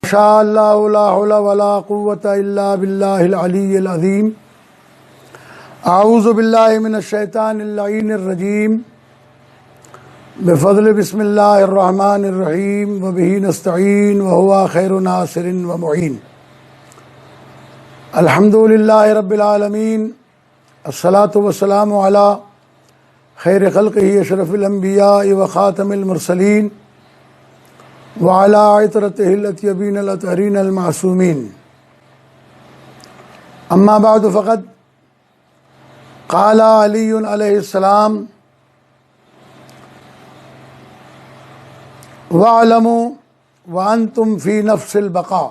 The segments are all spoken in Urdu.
شاء اللہ لا حول ولا قوۃ الا باللہ العلی العظیم۔ اعوذ باللہ من الشیطان اللعین الرجیم، بفضل بسم اللہ الرحمن الرحیم، وبہ نستعین وہو خیر ناصر ومعین۔ الحمد للہ رب العالمین، الصلاۃ والسلام علی خیر خلقہ اشرف الانبیاء وخاتم المرسلین وعلی عطرتہ الاطیبین الاطہرین المعصومین۔ اما بعد فقد قال علی علیہ السلام: وَاعْلَمُوا وَأَنْتُمْ فِي نَفْسِ الْبَقَاءِ۔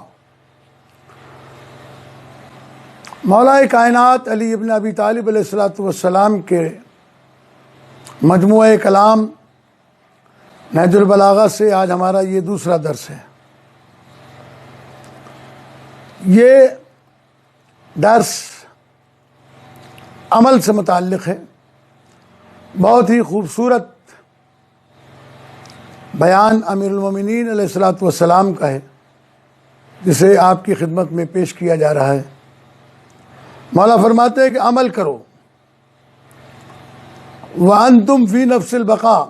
مولا کائنات علی ابن ابی طالب علیہ السلام کے مجموعہ کلام نہج البلاغہ سے آج ہمارا یہ دوسرا درس ہے۔ یہ درس عمل سے متعلق ہے۔ بہت ہی خوبصورت بیان امیر المومنین علیہ السلام کا ہے، جسے آپ کی خدمت میں پیش کیا جا رہا ہے۔ مولا فرماتے ہیں کہ عمل کرو، وَأَنْتُمْ فِي نَفْسِ الْبَقَاءِ،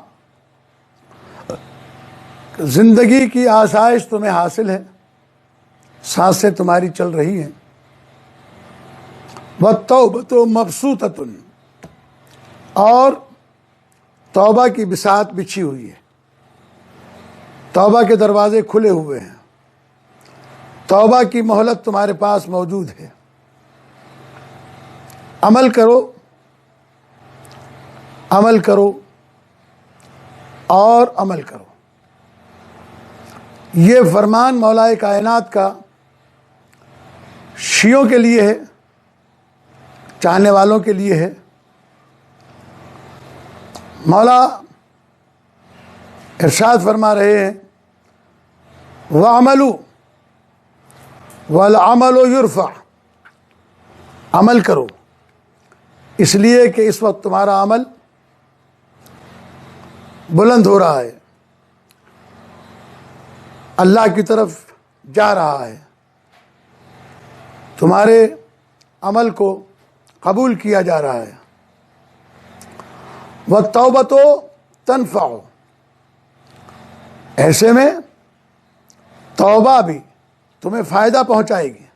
زندگی کی آسائش تمہیں حاصل ہے، سانسیں تمہاری چل رہی ہیں۔ وَالتَّوْبَةُ مَبْسُوطَةٌ، اور توبہ کی بساط بچھی ہوئی ہے، توبہ کے دروازے کھلے ہوئے ہیں، توبہ کی مہلت تمہارے پاس موجود ہے۔ عمل کرو، عمل کرو اور عمل کرو۔ یہ فرمان مولا کائنات کا شیعوں کے لیے ہے، چاہنے والوں کے لیے ہے۔ مولا ارشاد فرما رہے ہیں: وَعْمَلُوا وَالْعَمَلُ يُرْفَعُ، عمل کرو، اس لیے کہ اس وقت تمہارا عمل بلند ہو رہا ہے، اللہ کی طرف جا رہا ہے، تمہارے عمل کو قبول کیا جا رہا ہے۔ وَالتَّوْبَةُ تَنْفَعُ، ایسے میں توبہ بھی تمہیں فائدہ پہنچائے گی۔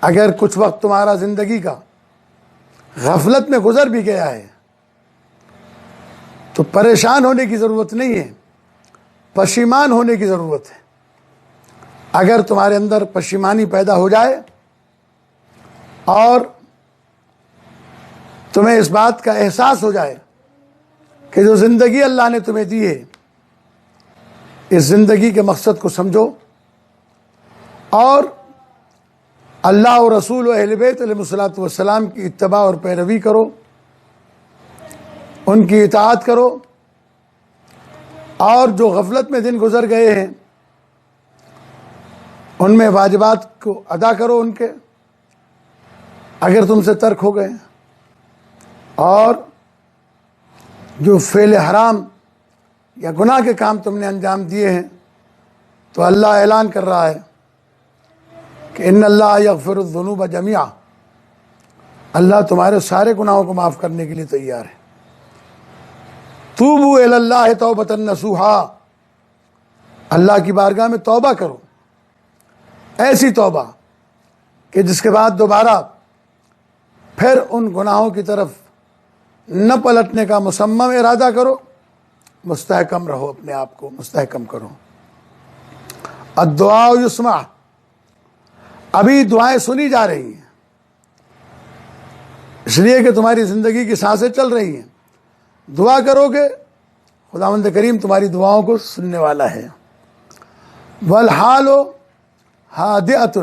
اگر کچھ وقت تمہارا زندگی کا غفلت میں گزر بھی گیا ہے تو پریشان ہونے کی ضرورت نہیں ہے، پشیمان ہونے کی ضرورت ہے۔ اگر تمہارے اندر پشیمانی پیدا ہو جائے اور تمہیں اس بات کا احساس ہو جائے کہ جو زندگی اللہ نے تمہیں دی ہے، اس زندگی کے مقصد کو سمجھو اور اللہ و رسول و اہل بیت علیہ السلام کی اتباع اور پیروی کرو، ان کی اطاعت کرو، اور جو غفلت میں دن گزر گئے ہیں ان میں واجبات کو ادا کرو ان کے، اگر تم سے ترک ہو گئے، اور جو فعل حرام یا گناہ کے کام تم نے انجام دیے ہیں تو اللہ اعلان کر رہا ہے کہ ان اللہ یغفر الذنوب جميعا، اللہ تمہارے سارے گناہوں کو معاف کرنے کے لیے تیار ہے۔ توبوا الی اللہ توبۃ نصوحا، اللہ کی بارگاہ میں توبہ کرو، ایسی توبہ کہ جس کے بعد دوبارہ پھر ان گناہوں کی طرف نہ پلٹنے کا مصمم ارادہ کرو، مستحکم رہو، اپنے آپ کو مستحکم کرو۔ الدعاء یسمع، ابھی دعائیں سنی جا رہی ہیں، اس لیے کہ تمہاری زندگی کی سانسیں چل رہی ہیں۔ دعا کرو گے، خداوند کریم تمہاری دعاؤں کو سننے والا ہے۔ والحال ہادئۃ،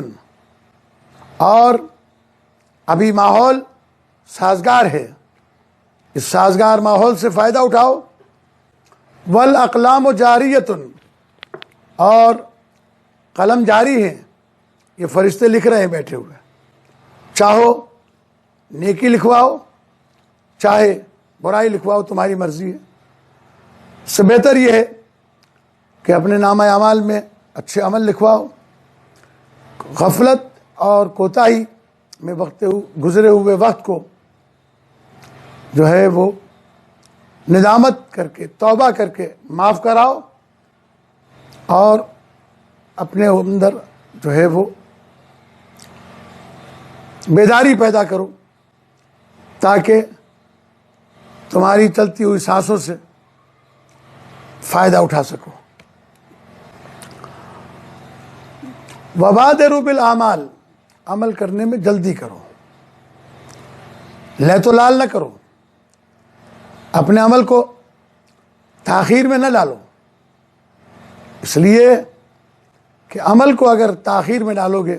اور ابھی ماحول سازگار ہے، اس سازگار ماحول سے فائدہ اٹھاؤ۔ والاقلام جاریۃ، اور قلم جاری ہیں، یہ فرشتے لکھ رہے ہیں بیٹھے ہوئے، چاہو نیکی لکھواؤ، چاہے برائی لکھواؤ، تمہاری مرضی ہے۔ اس سے بہتر یہ ہے کہ اپنے نامہ اعمال میں اچھے عمل لکھواؤ، غفلت اور کوتاہی میں گزرے ہوئے وقت کو جو ہے وہ ندامت کر کے توبہ کر کے معاف کراؤ اور اپنے اندر جو ہے وہ بیداری پیدا کرو تاکہ تمہاری چلتی ہوئی سانسوں سے فائدہ اٹھا سکو۔ وبادروا بالاعمال، عمل کرنے میں جلدی کرو، لے تو لال نہ کرو، اپنے عمل کو تاخیر میں نہ ڈالو، اس لیے کہ عمل کو اگر تاخیر میں ڈالو گے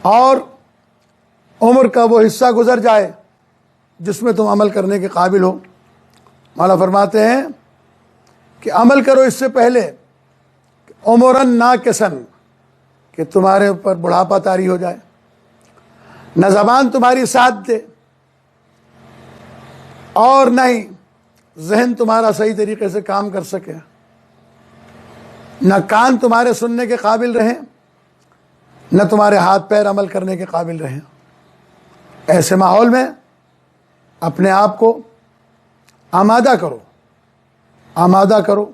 اور عمر کا وہ حصہ گزر جائے جس میں تم عمل کرنے کے قابل ہو، مولا فرماتے ہیں کہ عمل کرو اس سے پہلے عمراً ناقصاً کہ تمہارے اوپر بڑھاپا طاری ہو جائے، نہ زبان تمہاری ساتھ دے اور نہ ہی ذہن تمہارا صحیح طریقے سے کام کر سکے، نہ کان تمہارے سننے کے قابل رہیں، نہ تمہارے ہاتھ پیر عمل کرنے کے قابل رہیں۔ ایسے ماحول میں اپنے آپ کو آمادہ کرو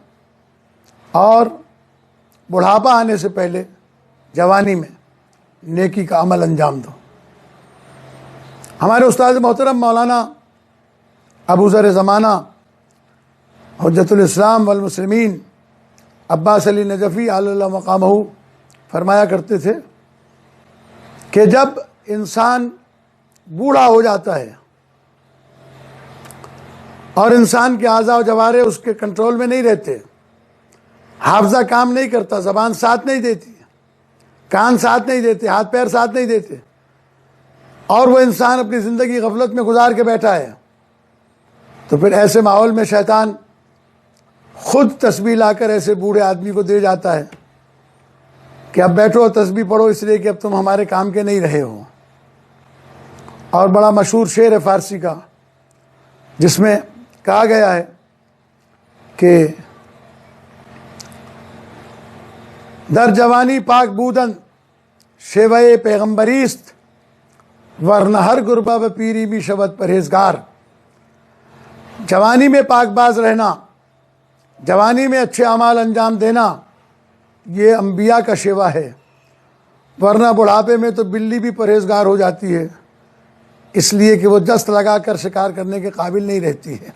اور بڑھاپا آنے سے پہلے جوانی میں نیکی کا عمل انجام دو۔ ہمارے استاد محترم مولانا ابو ذر زمانہ حجت الاسلام والمسلمین عباس علی نجفی علی اللہ مقامہ فرمایا کرتے تھے کہ جب انسان بوڑھا ہو جاتا ہے اور انسان کے اعضاء و جوارح اس کے کنٹرول میں نہیں رہتے، حافظہ کام نہیں کرتا، زبان ساتھ نہیں دیتی، کان ساتھ نہیں دیتے، ہاتھ پیر ساتھ نہیں دیتے، اور وہ انسان اپنی زندگی غفلت میں گزار کے بیٹھا ہے، تو پھر ایسے ماحول میں شیطان خود تسبیح لا کر ایسے بوڑھے آدمی کو دے جاتا ہے کہ اب بیٹھو تسبیح پڑھو، اس لیے کہ اب تم ہمارے کام کے نہیں رہے ہو۔ اور بڑا مشہور شعر ہے فارسی کا جس میں کہا گیا ہے کہ در جوانی پاک بودن شیوہ پیغمبریست ورنہ ہر گربہ و پیری بھی شبد پرہیزگار۔ جوانی میں پاک باز رہنا، جوانی میں اچھے اعمال انجام دینا، یہ انبیاء کا شیوہ ہے، ورنہ بڑھاپے میں تو بلی بھی پرہیزگار ہو جاتی ہے، اس لیے کہ وہ دست لگا کر شکار کرنے کے قابل نہیں رہتی ہے۔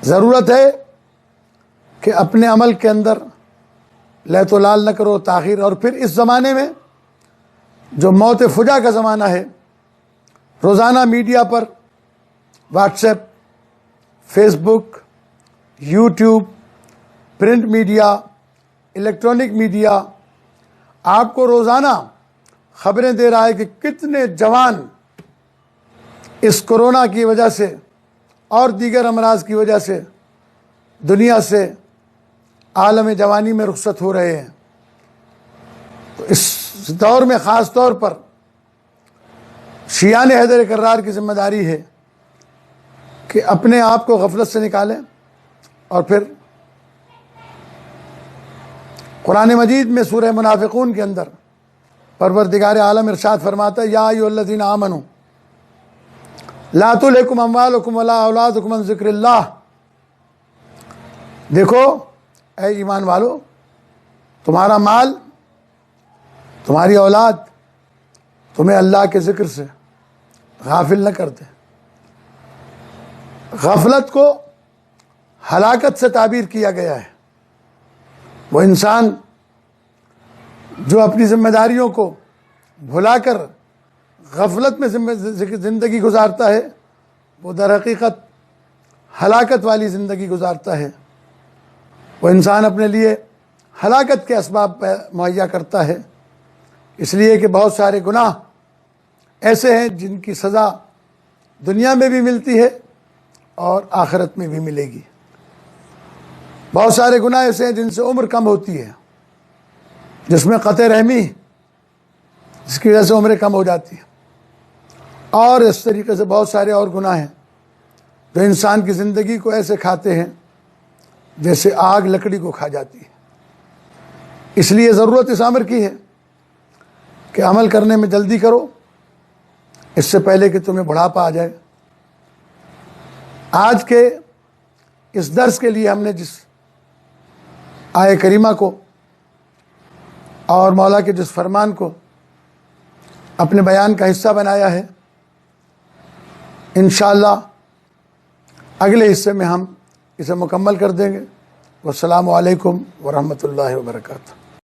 ضرورت ہے کہ اپنے عمل کے اندر لیت و لال نہ کرو، تاخیر۔ اور پھر اس زمانے میں جو موت فجا کا زمانہ ہے، روزانہ میڈیا پر WhatsApp, Facebook, YouTube, print media, electronic media آپ کو روزانہ خبریں دے رہا ہے کہ کتنے جوان اس کورونا کی وجہ سے اور دیگر امراض کی وجہ سے دنیا سے عالم جوانی میں رخصت ہو رہے ہیں۔ تو اس دور میں خاص طور پر شیعان حیدر کرار کی ذمہ داری ہے کہ اپنے آپ کو غفلت سے نکالیں، اور پھر قرآن مجید میں سورہ منافقون کے اندر پروردگار عالم ارشاد فرماتا ہے، یا ایھا الذین آمنوا لا تلھکم اموالکم ولا اولادکم عن ذکر اللہ۔ دیکھو اے ایمان والو، تمہارا مال، تمہاری اولاد تمہیں اللہ کے ذکر سے غافل نہ کرتے۔ غفلت کو ہلاکت سے تعبیر کیا گیا ہے۔ وہ انسان جو اپنی ذمہ داریوں کو بھلا کر غفلت میں زندگی گزارتا ہے، وہ در حقیقت ہلاکت والی زندگی گزارتا ہے۔ وہ انسان اپنے لیے ہلاکت کے اسباب مہیا کرتا ہے، اس لیے کہ بہت سارے گناہ ایسے ہیں جن کی سزا دنیا میں بھی ملتی ہے اور آخرت میں بھی ملے گی۔ بہت سارے گناہ ایسے ہیں جن سے عمر کم ہوتی ہے، جس میں قطع رحمی، جس کی وجہ سے عمریں کم ہو جاتی ہیں، اور اس طریقے سے بہت سارے اور گناہ ہیں جو انسان کی زندگی کو ایسے کھاتے ہیں جیسے آگ لکڑی کو کھا جاتی ہے۔ اس لیے ضرورت اس امر کی ہے کہ عمل کرنے میں جلدی کرو اس سے پہلے کہ تمہیں بڑھاپا آ جائے۔ آج کے اس درس کے لیے ہم نے جس آیہ کریمہ کو اور مولا کے جس فرمان کو اپنے بیان کا حصہ بنایا ہے، انشاءاللہ اگلے حصے میں ہم اسے مکمل کر دیں گے۔ والسلام علیکم ورحمۃ اللہ وبرکاتہ۔